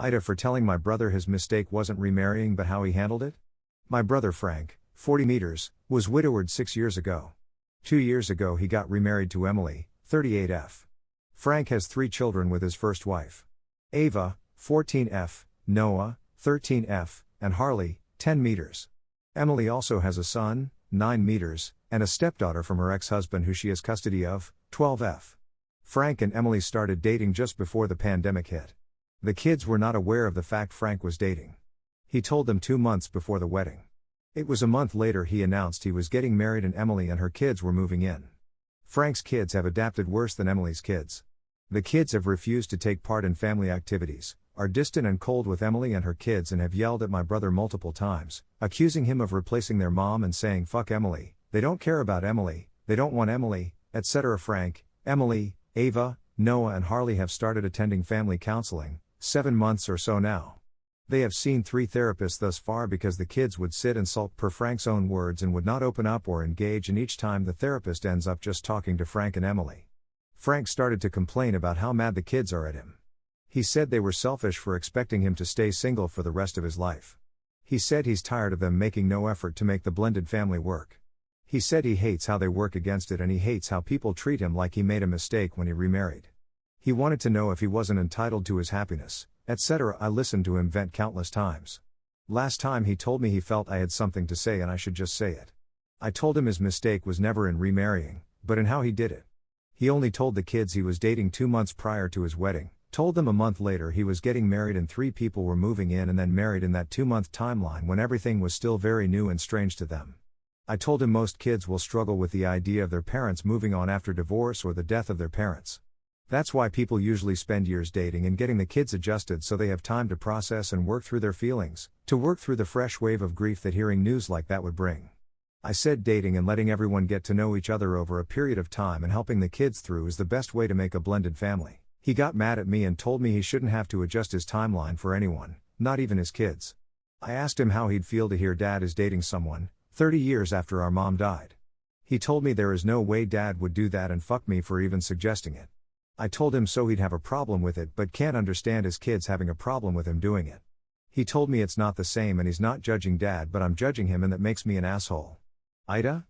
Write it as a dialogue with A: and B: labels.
A: AITA for telling my brother his mistake wasn't remarrying but how he handled it? My brother Frank, 40 meters, was widowed 6 years ago. 2 years ago he got remarried to Emily, 38F. Frank has 3 children with his first wife. Ava, 14F, Noah, 13F, and Harley, 10 meters. Emily also has a son, 9 meters, and a stepdaughter from her ex-husband who she has custody of, 12F. Frank and Emily started dating just before the pandemic hit. The kids were not aware of the fact Frank was dating. He told them 2 months before the wedding. It was a month later he announced he was getting married and Emily and her kids were moving in. Frank's kids have adapted worse than Emily's kids. The kids have refused to take part in family activities, are distant and cold with Emily and her kids and have yelled at my brother multiple times, accusing him of replacing their mom and saying fuck Emily, they don't care about Emily, they don't want Emily, etc. Frank, Emily, Ava, Noah and Harley have started attending family counseling, 7 months or so now. They have seen 3 therapists thus far because the kids would sit and sulk per Frank's own words and would not open up or engage, and each time the therapist ends up just talking to Frank and Emily. Frank started to complain about how mad the kids are at him. He said they were selfish for expecting him to stay single for the rest of his life. He said he's tired of them making no effort to make the blended family work. He said he hates how they work against it and he hates how people treat him like he made a mistake when he remarried. He wanted to know if he wasn't entitled to his happiness, etc. I listened to him vent countless times. Last time he told me he felt I had something to say and I should just say it. I told him his mistake was never in remarrying, but in how he did it. He only told the kids he was dating 2 months prior to his wedding, told them a month later he was getting married and 3 people were moving in and then married in that 2-month timeline when everything was still very new and strange to them. I told him most kids will struggle with the idea of their parents moving on after divorce or the death of their parents. That's why people usually spend years dating and getting the kids adjusted so they have time to process and work through their feelings, to work through the fresh wave of grief that hearing news like that would bring. I said dating and letting everyone get to know each other over a period of time and helping the kids through is the best way to make a blended family. He got mad at me and told me he shouldn't have to adjust his timeline for anyone, not even his kids. I asked him how he'd feel to hear dad is dating someone, 30 years after our mom died. He told me there is no way dad would do that and fuck me for even suggesting it. I told him so he'd have a problem with it but can't understand his kids having a problem with him doing it. He told me it's not the same and he's not judging dad but I'm judging him and that makes me an asshole. AITA?